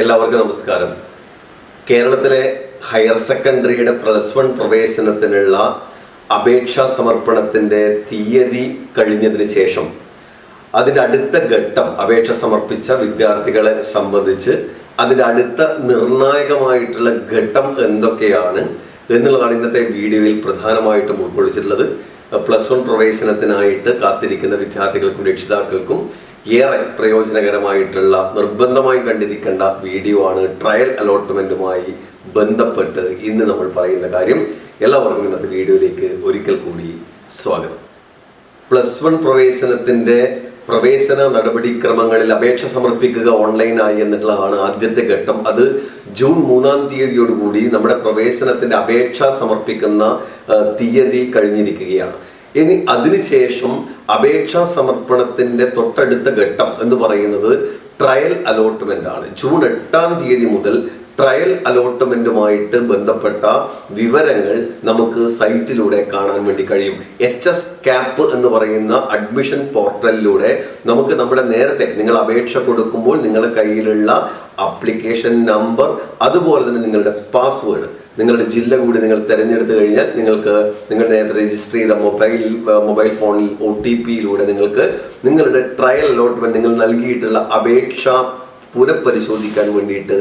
എല്ലാവർക്കും നമസ്കാരം. കേരളത്തിലെ ഹയർ സെക്കൻഡറിയുടെ +1 പ്രവേശനത്തിനുള്ള അപേക്ഷാ സമർപ്പണത്തിൻ്റെ തീയതി കഴിഞ്ഞതിന് ശേഷം അതിൻ്റെ അടുത്ത ഘട്ടം അപേക്ഷ സമർപ്പിച്ച വിദ്യാർത്ഥികളെ സംബന്ധിച്ച് അതിൻ്റെ അടുത്ത നിർണായകമായിട്ടുള്ള ഘട്ടം എന്തൊക്കെയാണ് എന്നുള്ളതാണ് ഇന്നത്തെ വീഡിയോയിൽ പ്രധാനമായിട്ടും ഉൾക്കൊള്ളിച്ചിട്ടുള്ളത്. +1 പ്രവേശനത്തിനായിട്ട് കാത്തിരിക്കുന്ന വിദ്യാർത്ഥികൾക്കും രക്ഷിതാക്കൾക്കും ഏറെ പ്രയോജനകരമായിട്ടുള്ള നിർബന്ധമായി കണ്ടിരിക്കേണ്ട വീഡിയോ ആണ്. ട്രയൽ അലോട്ട്മെന്റുമായി ബന്ധപ്പെട്ട് ഇന്ന് നമ്മൾ പറയുന്ന കാര്യം. എല്ലാവർക്കും ഇന്നത്തെ വീഡിയോയിലേക്ക് ഒരിക്കൽ കൂടി സ്വാഗതം. +1 പ്രവേശനത്തിൻ്റെ പ്രവേശന നടപടിക്രമങ്ങളിൽ അപേക്ഷ സമർപ്പിക്കുക ഓൺലൈനായി എന്നുള്ളതാണ് ആദ്യത്തെ ഘട്ടം. അത് ജൂൺ 3-ാം തീയതിയോടുകൂടി നമ്മുടെ പ്രവേശനത്തിൻ്റെ അപേക്ഷ സമർപ്പിക്കുന്ന തീയതി കഴിഞ്ഞിരിക്കുകയാണ്. ഇനി അതിനുശേഷം അപേക്ഷാ സമർപ്പണത്തിൻ്റെ തൊട്ടടുത്ത ഘട്ടം എന്ന് പറയുന്നത് ട്രയൽ അലോട്ട്മെന്റ് ആണ്. ജൂൺ 8-ാം തീയതി മുതൽ ട്രയൽ അലോട്ട്മെന്റുമായിട്ട് ബന്ധപ്പെട്ട വിവരങ്ങൾ നമുക്ക് സൈറ്റിലൂടെ കാണാൻ വേണ്ടി കഴിയും. HS CAP എന്ന് പറയുന്ന അഡ്മിഷൻ പോർട്ടലിലൂടെ നമുക്ക് നമ്മുടെ നേരത്തെ നിങ്ങൾ അപേക്ഷ കൊടുക്കുമ്പോൾ നിങ്ങളുടെ കയ്യിലുള്ള ആപ്ലിക്കേഷൻ നമ്പർ, അതുപോലെ തന്നെ നിങ്ങളുടെ പാസ്വേഡ്, നിങ്ങളുടെ ജില്ല കൂടി നിങ്ങൾ തിരഞ്ഞെടുത്തു കഴിഞ്ഞാൽ നിങ്ങൾക്ക് നിങ്ങൾ നേരത്തെ രജിസ്റ്റർ ചെയ്ത മൊബൈൽ ഫോണിൽ OTPയിലൂടെ നിങ്ങൾക്ക് നിങ്ങളുടെ ട്രയൽ അലോട്ട്മെന്റ് നിങ്ങൾ നൽകിയിട്ടുള്ള അപേക്ഷ പുനഃപരിശോധിക്കാൻ വേണ്ടിയിട്ട്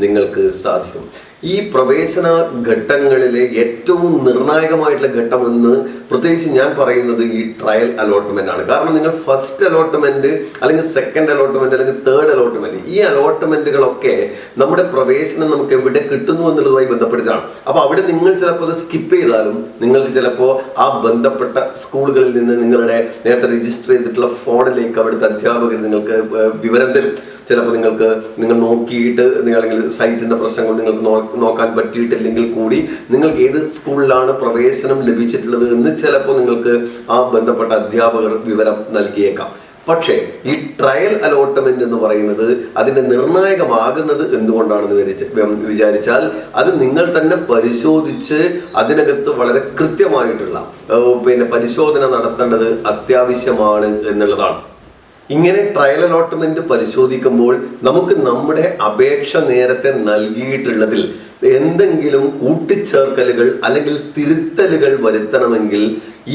നിങ്ങൾക്ക് സാധിക്കും. ഈ പ്രവേശന ഘട്ടങ്ങളിലെ ഏറ്റവും നിർണായകമായിട്ടുള്ള ഘട്ടമെന്ന് പ്രത്യേകിച്ച് ഞാൻ പറയുന്നത് ഈ ട്രയൽ അലോട്ട്മെന്റ് ആണ്. കാരണം നിങ്ങൾ ഫസ്റ്റ് അലോട്ട്മെന്റ് അല്ലെങ്കിൽ സെക്കൻഡ് അലോട്ട്മെന്റ് അല്ലെങ്കിൽ തേർഡ് അലോട്ട്മെന്റ്, ഈ അലോട്ട്മെന്റുകളൊക്കെ നമ്മുടെ പ്രവേശനം നമുക്ക് എവിടെ കിട്ടുന്നു എന്നുള്ളതുമായി ബന്ധപ്പെട്ടിട്ടാണ്. അപ്പോൾ അവിടെ നിങ്ങൾ ചിലപ്പോൾ അത് സ്കിപ്പ് ചെയ്താലും നിങ്ങൾക്ക് ചിലപ്പോൾ ആ ബന്ധപ്പെട്ട സ്കൂളുകളിൽ നിന്ന് നിങ്ങളുടെ നേരത്തെ രജിസ്റ്റർ ചെയ്തിട്ടുള്ള ഫോണിലേക്ക് അവിടുത്തെ അധ്യാപകർ നിങ്ങൾക്ക് വിവരം തരും. ചിലപ്പോൾ നിങ്ങൾ നോക്കിയിട്ട് അല്ലെങ്കിൽ സൈറ്റിന്റെ പ്രശ്നം കൊണ്ട് നിങ്ങൾക്ക് നോക്കാൻ പറ്റിയിട്ടില്ലെങ്കിൽ കൂടി നിങ്ങൾക്ക് ഏത് സ്കൂളിലാണ് പ്രവേശനം ലഭിച്ചിട്ടുള്ളത് എന്ന് ചിലപ്പോൾ നിങ്ങൾക്ക് ആ ബന്ധപ്പെട്ട അധ്യാപകർ വിവരം നൽകിയേക്കാം. പക്ഷേ ഈ ട്രയൽ അലോട്ട്മെന്റ് എന്ന് പറയുന്നത് അതിന്റെ നിർണായകമാകുന്നത് എന്തുകൊണ്ടാണെന്ന് വിചാരിച്ചാൽ അത് നിങ്ങൾ തന്നെ പരിശോധിച്ച് അതിനകത്ത് വളരെ കൃത്യമായിട്ടുള്ള പരിശോധന നടത്തേണ്ടത് അത്യാവശ്യമാണ് എന്നുള്ളതാണ്. ഇങ്ങനെ ട്രയൽ അലോട്ട്മെന്റ് പരിശോധിക്കുമ്പോൾ നമുക്ക് നമ്മുടെ അപേക്ഷ നേരത്തെ നൽകിയിട്ടുള്ളതിൽ എന്തെങ്കിലും കൂട്ടിച്ചേർക്കലുകൾ അല്ലെങ്കിൽ തിരുത്തലുകൾ വരുത്തണമെങ്കിൽ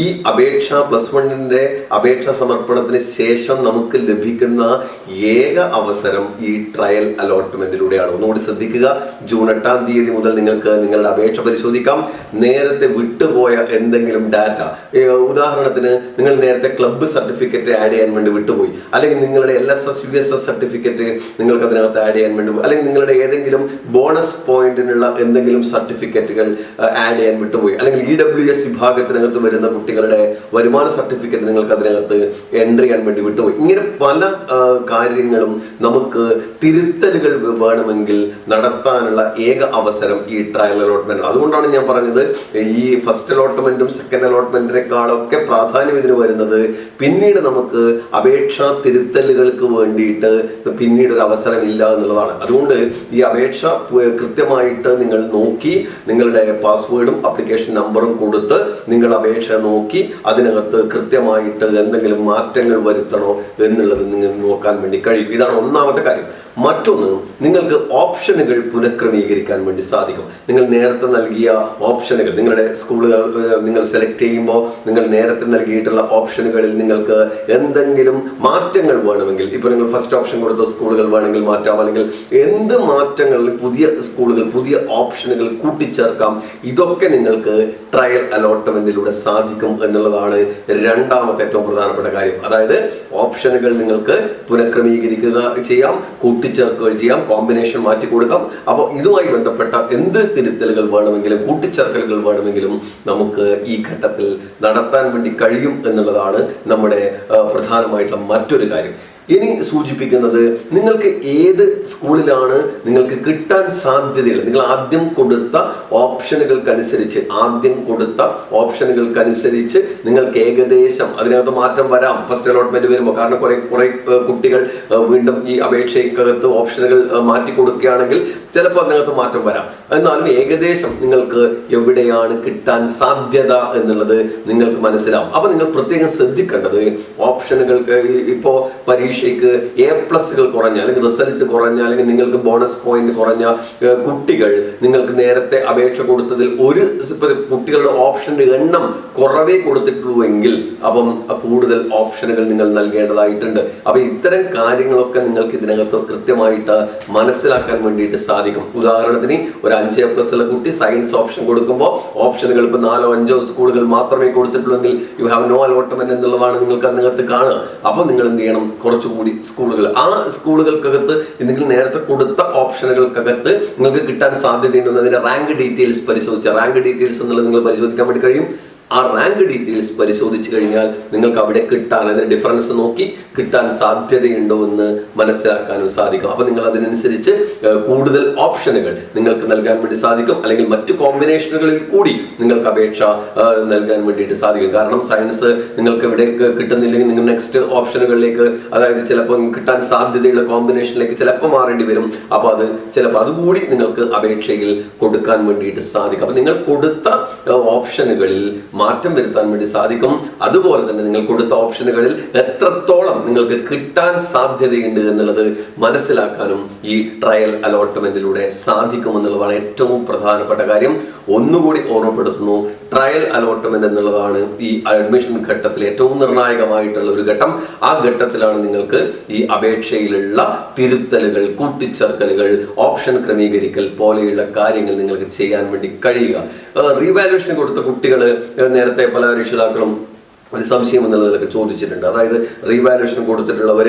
ഈ അപേക്ഷ +1ന്റെ അപേക്ഷാ സമർപ്പണത്തിന് ശേഷം നമുക്ക് ലഭിക്കുന്ന ഏക അവസരം ഈ ട്രയൽ അലോട്ട്മെന്റിലൂടെയാണ്. ഒന്നുകൂടി ശ്രദ്ധിക്കുക. ജൂൺ 8-ാം തീയതി മുതൽ നിങ്ങൾക്ക് നിങ്ങളുടെ അപേക്ഷ പരിശോധിക്കാം. നേരത്തെ വിട്ടുപോയ എന്തെങ്കിലും ഡാറ്റ, ഉദാഹരണത്തിന് നിങ്ങൾ നേരത്തെ ക്ലബ്ബ് സർട്ടിഫിക്കറ്റ് ആഡ് ചെയ്യാൻ വേണ്ടി വിട്ടുപോയി, അല്ലെങ്കിൽ നിങ്ങളുടെ LSS USS സർട്ടിഫിക്കറ്റ് നിങ്ങൾക്ക് അതിനകത്ത് ആഡ് ചെയ്യാൻ വേണ്ടി, അല്ലെങ്കിൽ നിങ്ങളുടെ ഏതെങ്കിലും ബോണസ് പോയിന്റിനുള്ള എന്തെങ്കിലും സർട്ടിഫിക്കറ്റുകൾ ആഡ് ചെയ്യാൻ വിട്ടുപോയി, അല്ലെങ്കിൽ EWS വിഭാഗത്തിനകത്ത് വരുന്ന കുട്ടികളുടെ വരുമാന സർട്ടിഫിക്കറ്റ് നിങ്ങൾക്ക് അതിനകത്ത് എൻട്രി ചെയ്യാൻ വേണ്ടി വിട്ടുപോയി. ഇങ്ങനെ പല കാര്യങ്ങളും നമുക്ക് തിരുത്തലുകൾ വേണമെങ്കിൽ നടത്താനുള്ള ഏക അവസരം ഈ ട്രയൽ അലോട്ട്മെന്റ്. അതുകൊണ്ടാണ് ഞാൻ പറഞ്ഞത് ഈ ഫസ്റ്റ് അലോട്ട്മെന്റും സെക്കൻഡ് അലോട്ട്മെന്റിനേക്കാളൊക്കെ പ്രാധാന്യം ഇതിന് വരുന്നത് പിന്നീട് നമുക്ക് അപേക്ഷാ തിരുത്തലുകൾക്ക് വേണ്ടിയിട്ട് പിന്നീട് ഒരു അവസരം ഇല്ല എന്നുള്ളതാണ്. അതുകൊണ്ട് ഈ അപേക്ഷ കൃത്യമായിട്ട് നിങ്ങൾ നോക്കി നിങ്ങളുടെ പാസ്വേഡും ആപ്ലിക്കേഷൻ നമ്പറും കൊടുത്ത് നിങ്ങൾ അപേക്ഷ നോക്കി അതിനകത്ത് കൃത്യമായിട്ട് എന്തെങ്കിലും മാറ്റങ്ങൾ വരുത്തണോ എന്നുള്ളത് നിങ്ങൾക്ക് നോക്കാൻ വേണ്ടി കഴിയും. ഇതാണ് ഒന്നാമത്തെ കാര്യം. മറ്റൊന്ന്, നിങ്ങൾക്ക് ഓപ്ഷനുകൾ പുനഃക്രമീകരിക്കാൻ വേണ്ടി സാധിക്കും. നിങ്ങൾ നേരത്തെ നൽകിയ ഓപ്ഷനുകൾ, നിങ്ങളുടെ സ്കൂളുകൾ നിങ്ങൾ സെലക്ട് ചെയ്യുമ്പോൾ നിങ്ങൾ നേരത്തെ നൽകിയിട്ടുള്ള ഓപ്ഷനുകളിൽ നിങ്ങൾക്ക് എന്തെങ്കിലും മാറ്റങ്ങൾ വേണമെങ്കിൽ, ഇപ്പോൾ നിങ്ങൾ ഫസ്റ്റ് ഓപ്ഷൻ കൊടുത്ത സ്കൂളുകൾ വേണമെങ്കിൽ മാറ്റാം, അല്ലെങ്കിൽ എന്ത് മാറ്റങ്ങൾ, പുതിയ സ്കൂളുകൾ, പുതിയ ഓപ്ഷനുകൾ കൂട്ടിച്ചേർക്കാം. ഇതൊക്കെ നിങ്ങൾക്ക് ട്രയൽ അലോട്ട്മെന്റിലൂടെ സാധിക്കും എന്നുള്ളതാണ് രണ്ടാമത്തെ ഏറ്റവും പ്രധാനപ്പെട്ട കാര്യം. അതായത് ഓപ്ഷനുകൾ നിങ്ങൾക്ക് പുനഃക്രമീകരിക്കുക ചെയ്യാം, കൂട്ടിച്ചേർക്കുകകൾ ചെയ്യാം, കോമ്പിനേഷൻ മാറ്റി കൊടുക്കാം. അപ്പോൾ ഇതുമായി ബന്ധപ്പെട്ട എന്ത് തിരുത്തലുകൾ വേണമെങ്കിലും കൂട്ടിച്ചേർക്കലുകൾ വേണമെങ്കിലും നമുക്ക് ഈ ഘട്ടത്തിൽ നടത്താൻ വേണ്ടി കഴിയും എന്നുള്ളതാണ് നമ്മുടെ പ്രധാനമായിട്ടുള്ള മറ്റൊരു കാര്യം. ഇനി സൂചിപ്പിക്കുന്നത് നിങ്ങൾക്ക് ഏത് സ്കൂളിലാണ് നിങ്ങൾക്ക് കിട്ടാൻ സാധ്യതയുള്ളത്. നിങ്ങൾ ആദ്യം കൊടുത്ത ഓപ്ഷനുകൾക്കനുസരിച്ച് നിങ്ങൾക്ക് ഏകദേശം അതിനകത്ത് മാറ്റം വരാം ഫസ്റ്റ് അലോട്ട്മെന്റ് വരുമ്പോൾ. കാരണം കുറെ കുട്ടികൾ വീണ്ടും ഈ അപേക്ഷയ്ക്കകത്ത് ഓപ്ഷനുകൾ മാറ്റി കൊടുക്കുകയാണെങ്കിൽ ചിലപ്പോൾ അതിനകത്ത് മാറ്റം വരാം. എന്നാലും ഏകദേശം നിങ്ങൾക്ക് എവിടെയാണ് കിട്ടാൻ സാധ്യത എന്നുള്ളത് നിങ്ങൾക്ക് മനസ്സിലാവും. അപ്പൊ നിങ്ങൾ പ്രത്യേകം ശ്രദ്ധിക്കേണ്ടത് ഓപ്ഷനുകൾക്ക് ഇപ്പോൾ പരീക്ഷ പരീക്ഷയ്ക്ക് A+കൾ കുറഞ്ഞ അല്ലെങ്കിൽ റിസൾട്ട് കുറഞ്ഞ അല്ലെങ്കിൽ നിങ്ങൾക്ക് ബോണസ് പോയിന്റ് കുറഞ്ഞ കുട്ടികൾ നിങ്ങൾക്ക് നേരത്തെ അപേക്ഷ കൊടുത്തതിൽ ഒരു കുട്ടികളുടെ ഓപ്ഷന്റെ എണ്ണം കുറവേ കൊടുത്തിട്ടുള്ളൂ എങ്കിൽ അപ്പം കൂടുതൽ ഓപ്ഷനുകൾ നിങ്ങൾ നൽകേണ്ടതായിട്ടുണ്ട്. അപ്പൊ ഇത്തരം കാര്യങ്ങളൊക്കെ നിങ്ങൾക്ക് ഇതിനകത്ത് കൃത്യമായിട്ട് മനസ്സിലാക്കാൻ വേണ്ടിയിട്ട് സാധിക്കും. ഉദാഹരണത്തിന് ഒരു 5A+ ഉള്ള കുട്ടി സയൻസ് ഓപ്ഷൻ കൊടുക്കുമ്പോൾ ഓപ്ഷനുകൾ ഇപ്പൊ 4-5 സ്കൂളുകൾ മാത്രമേ കൊടുത്തിട്ടുള്ളൂ എങ്കിൽ യു ഹാവ് നോ അലോട്ട്മെന്റ് എന്നുള്ളതാണ് നിങ്ങൾക്ക് അതിനകത്ത് കാണുക. അപ്പോൾ നിങ്ങൾ എന്ത് ചെയ്യണം, കുറച്ചുകൂടി സ്കൂളുകൾ ആ സ്കൂളുകൾക്കകത്ത് നിങ്ങൾ നേരത്തെ കൊടുത്ത ഓപ്ഷനുകൾക്കകത്ത് നിങ്ങൾക്ക് കിട്ടാൻ സാധ്യതയുണ്ടെന്ന് അതിന്റെ റാങ്ക് ഡീറ്റെയിൽസ് പരിശോധിച്ച റാങ്ക് ഡീറ്റെയിൽസ് എന്നുള്ളത് നിങ്ങൾ പരിശോധിക്കാൻ വേണ്ടി കഴിയും. ആ റാങ്ക് ഡീറ്റെയിൽസ് പരിശോധിച്ച് കഴിഞ്ഞാൽ നിങ്ങൾക്ക് അവിടെ കിട്ടാൻ അതിന് ഡിഫറൻസ് നോക്കി കിട്ടാൻ സാധ്യതയുണ്ടോ എന്ന് മനസ്സിലാക്കാനും സാധിക്കും. അപ്പോൾ നിങ്ങൾ അതിനനുസരിച്ച് കൂടുതൽ ഓപ്ഷനുകൾ നിങ്ങൾക്ക് നൽകാൻ വേണ്ടി സാധിക്കും. അല്ലെങ്കിൽ മറ്റു കോമ്പിനേഷനുകളിൽ കൂടി നിങ്ങൾക്ക് അപേക്ഷ നൽകാൻ വേണ്ടിയിട്ട് സാധിക്കും. കാരണം സയൻസ് നിങ്ങൾക്ക് ഇവിടെ കിട്ടുന്നില്ലെങ്കിൽ നിങ്ങൾ നെക്സ്റ്റ് ഓപ്ഷനുകളിലേക്ക്, അതായത് ചിലപ്പോൾ കിട്ടാൻ സാധ്യതയുള്ള കോമ്പിനേഷനിലേക്ക് ചിലപ്പോൾ മാറേണ്ടി വരും. അപ്പോൾ അത് ചിലപ്പോൾ അതുകൂടി നിങ്ങൾക്ക് അപേക്ഷയിൽ കൊടുക്കാൻ വേണ്ടിയിട്ട് സാധിക്കും. അപ്പോൾ നിങ്ങൾ കൊടുത്ത ഓപ്ഷനുകളിൽ മാറ്റം വരുത്താൻ വേണ്ടി സാധിക്കും. അതുപോലെ തന്നെ നിങ്ങൾ കൊടുത്ത ഓപ്ഷനുകളിൽ എത്രത്തോളം നിങ്ങൾക്ക് കിട്ടാൻ സാധ്യതയുണ്ട് എന്നുള്ളത് മനസ്സിലാക്കാനും ഈ ട്രയൽ അലോട്ട്മെന്റിലൂടെ സാധിക്കുമെന്നുള്ളതാണ് ഏറ്റവും പ്രധാനപ്പെട്ട കാര്യം. ഒന്നുകൂടി ഓർമ്മപ്പെടുത്തുന്നു, ട്രയൽ അലോട്ട്മെന്റ് എന്നുള്ളതാണ് ഈ അഡ്മിഷൻ ഘട്ടത്തിൽ ഏറ്റവും നിർണായകമായിട്ടുള്ള ഒരു ഘട്ടം. ആ ഘട്ടത്തിലാണ് നിങ്ങൾക്ക് ഈ അപേക്ഷയിലുള്ള തിരുത്തലുകൾ, കൂട്ടിച്ചേർക്കലുകൾ, ഓപ്ഷൻ ക്രമീകരിക്കൽ പോലെയുള്ള കാര്യങ്ങൾ നിങ്ങൾക്ക് ചെയ്യാൻ വേണ്ടി കഴിയുക. റീവാലുവേഷൻ കൊടുത്ത കുട്ടികൾ നേരത്തെ പല രക്ഷിതാക്കളും ഒരു സംശയം എന്നുള്ളതൊക്കെ ചോദിച്ചിട്ടുണ്ട്. അതായത് റീവാലുവേഷൻ കൊടുത്തിട്ടുള്ളവർ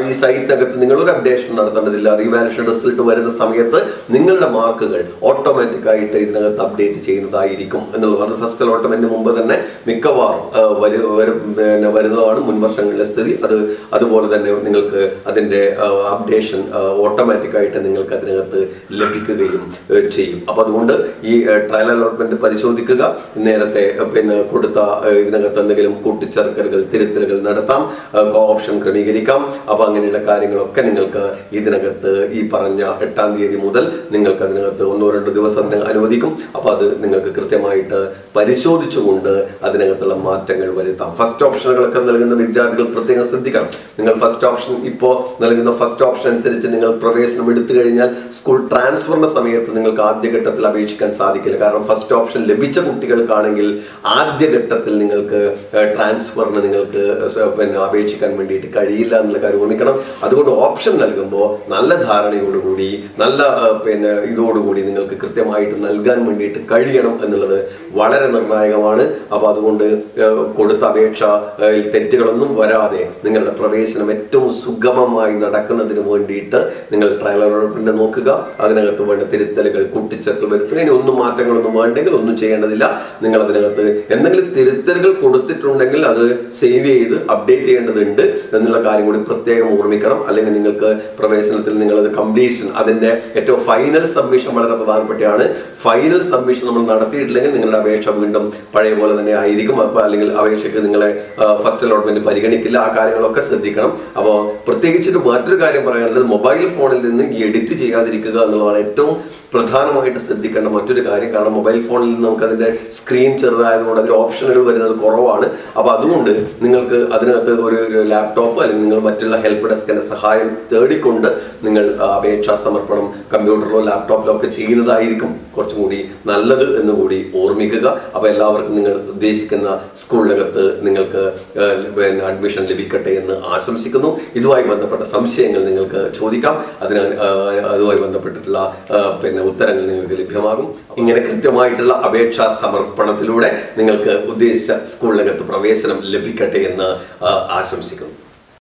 ഈ സൈറ്റിനകത്ത് നിങ്ങളൊരു അപ്ഡേഷൻ നടത്തേണ്ടതില്ല. റീവാലുവേഷൻ റിസൾട്ട് വരുന്ന സമയത്ത് നിങ്ങളുടെ മാർക്കുകൾ ഓട്ടോമാറ്റിക്കായിട്ട് ഇതിനകത്ത് അപ്ഡേറ്റ് ചെയ്യുന്നതായിരിക്കും എന്നുള്ളതാണ്. ഫസ്റ്റ് അലോട്ട്മെന്റിന് മുമ്പ് തന്നെ മിക്കവാറും വരുന്നതാണ് മുൻ വർഷങ്ങളിലെ സ്ഥിതി. അതുപോലെ തന്നെ നിങ്ങൾക്ക് അതിൻ്റെ അപ്ഡേഷൻ ഓട്ടോമാറ്റിക്കായിട്ട് നിങ്ങൾക്ക് അതിനകത്ത് ലഭിക്കുകയും ചെയ്യും. അപ്പം അതുകൊണ്ട് ഈ ട്രയൽ അലോട്ട്മെന്റ് പരിശോധിക്കുക. നേരത്തെ കൊടുത്ത ഇതിനകത്ത് എന്തെങ്കിലും കൂട്ടിച്ചേർക്കലുകൾ, തിരുത്തലുകൾ നടത്താം, ഓപ്ഷൻ ക്രമീകരിക്കാം. അപ്പൊ അങ്ങനെയുള്ള കാര്യങ്ങളൊക്കെ നിങ്ങൾക്ക് ഇതിനകത്ത് ഈ പറഞ്ഞ 8-ാം തീയതി മുതൽ നിങ്ങൾക്ക് അതിനകത്ത് 1-2 ദിവസം അതിന് അനുവദിക്കും. അപ്പൊ അത് നിങ്ങൾക്ക് കൃത്യമായിട്ട് പരിശോധിച്ചുകൊണ്ട് അതിനകത്തുള്ള മാറ്റങ്ങൾ വരുത്താം. ഫസ്റ്റ് ഓപ്ഷനുകളൊക്കെ നൽകുന്ന വിദ്യാർത്ഥികൾ പ്രത്യേകം ശ്രദ്ധിക്കണം. നിങ്ങൾ ഫസ്റ്റ് ഓപ്ഷൻ ഇപ്പോൾ നൽകുന്ന ഫസ്റ്റ് ഓപ്ഷൻ അനുസരിച്ച് നിങ്ങൾ പ്രവേശനം എടുത്തു കഴിഞ്ഞാൽ സ്കൂൾ ട്രാൻസ്ഫറിന്റെ സമയത്ത് നിങ്ങൾക്ക് ആദ്യഘട്ടത്തിൽ അപേക്ഷിക്കാൻ സാധിക്കില്ല. കാരണം ഫസ്റ്റ് ഓപ്ഷൻ ലഭിച്ച കുട്ടികൾക്കാണെങ്കിൽ ആദ്യഘട്ടത്തിൽ നിങ്ങൾക്ക് ട്രാൻസ്ഫറിന് നിങ്ങൾക്ക് അപേക്ഷിക്കാൻ വേണ്ടിയിട്ട് കഴിയില്ല എന്നുള്ള കാര്യം ഓർമ്മിക്കണം. അതുകൊണ്ട് ഓപ്ഷൻ നൽകുമ്പോൾ നല്ല ധാരണയോടുകൂടി, നല്ല ഇതോടുകൂടി നിങ്ങൾക്ക് കൃത്യമായിട്ട് നൽകാൻ വേണ്ടിയിട്ട് കഴിയണം എന്നുള്ളത് വളരെ നിർണായകമാണ്. അപ്പോൾ അതുകൊണ്ട് കൊടുത്ത അപേക്ഷ തെറ്റുകളൊന്നും വരാതെ നിങ്ങളുടെ പ്രവേശനം ഏറ്റവും സുഗമമായി നടക്കുന്നതിന് വേണ്ടിയിട്ട് നിങ്ങൾ ട്രയൽ അലോട്ട്മെന്റ് നോക്കുക. അതിനകത്ത് വേണ്ട തിരുത്തലുകൾ, കൂട്ടിച്ചേർക്കൽ വരുത്തുക. ഇനി ഒന്നും മാറ്റങ്ങളൊന്നും വേണ്ടെങ്കിൽ ഒന്നും ചെയ്യേണ്ടതില്ല. നിങ്ങൾ അതിനകത്ത് എന്തെങ്കിലും തിരുത്തലുകൾ കൊടുത്തിട്ടുണ്ടെങ്കിൽ അത് സേവ് ചെയ്ത് അപ്ഡേറ്റ് ചെയ്യേണ്ടതുണ്ട് എന്നുള്ള കാര്യം കൂടി പ്രത്യേകം ഓർമ്മിക്കണം. അല്ലെങ്കിൽ നിങ്ങൾക്ക് പ്രവേശനത്തിൽ നിങ്ങളത് കംപ്ലീഷൻ, അതിന്റെ ഏറ്റവും ഫൈനൽ സബ്മിഷൻ വളരെ പ്രധാനപ്പെട്ടതാണ്. ഫൈനൽ സബ്മിഷൻ നമ്മൾ നടത്തിയിട്ടില്ലെങ്കിൽ നിങ്ങളുടെ അപേക്ഷ വീണ്ടും പഴയ പോലെ തന്നെ ആയിരിക്കും. അപ്പോൾ അല്ലെങ്കിൽ അപേക്ഷയ്ക്ക് നിങ്ങളെ ഫസ്റ്റ് അലോട്ട്മെന്റ് പരിഗണിക്കില്ല. ആ കാര്യങ്ങളൊക്കെ ശ്രദ്ധിക്കണം. അപ്പോൾ പ്രത്യേകിച്ചിട്ട് മറ്റൊരു കാര്യം പറയാനുള്ളത്, മൊബൈൽ ഫോണിൽ നിന്ന് എഡിറ്റ് ചെയ്യാതിരിക്കുക എന്നുള്ളതാണ് ഏറ്റവും പ്രധാനമായിട്ട് ശ്രദ്ധിക്കേണ്ട മറ്റൊരു കാര്യം. കാരണം മൊബൈൽ ഫോണിൽ നിന്ന് നമുക്ക് അതിന്റെ സ്ക്രീൻ ചെറുതായതുകൊണ്ട് അതിൽ ഓപ്ഷനുകൾ വരുന്നത് കുറവാണ്. അപ്പോൾ അതുകൊണ്ട് നിങ്ങൾക്ക് അതിനകത്ത് ഒരു ലാപ്ടോപ്പ് അല്ലെങ്കിൽ നിങ്ങൾ മറ്റുള്ള ഹെൽപ്പ് ഡെസ്കിന്റെ സഹായം തേടിക്കൊണ്ട് നിങ്ങൾ അപേക്ഷാ സമർപ്പണം കമ്പ്യൂട്ടറിലോ ലാപ്ടോപ്പിലോ ഒക്കെ ചെയ്യുന്നതായിരിക്കും കുറച്ചും കൂടി നല്ലത് എന്നുകൂടി ഓർമ്മിക്കുക. അപ്പോൾ എല്ലാവർക്കും നിങ്ങൾ ഉദ്ദേശിക്കുന്ന സ്കൂളിനകത്ത് നിങ്ങൾക്ക് അഡ്മിഷൻ ലഭിക്കട്ടെ എന്ന് ആശംസിക്കുന്നു. ഇതുമായി ബന്ധപ്പെട്ട സംശയങ്ങൾ നിങ്ങൾക്ക് ചോദിക്കാം. അതുമായി ബന്ധപ്പെട്ടിട്ടുള്ള ഉത്തരങ്ങൾ നിങ്ങൾക്ക് ലഭ്യമാകും. ഇങ്ങനെ കൃത്യമായിട്ടുള്ള അപേക്ഷാ സമർപ്പണത്തിലൂടെ നിങ്ങൾക്ക് ഉദ്ദേശിച്ച സ്കൂളിനകത്ത് പ്രവേശനം ലഭിക്കട്ടെ എന്ന് ആശംസിക്കുന്നു.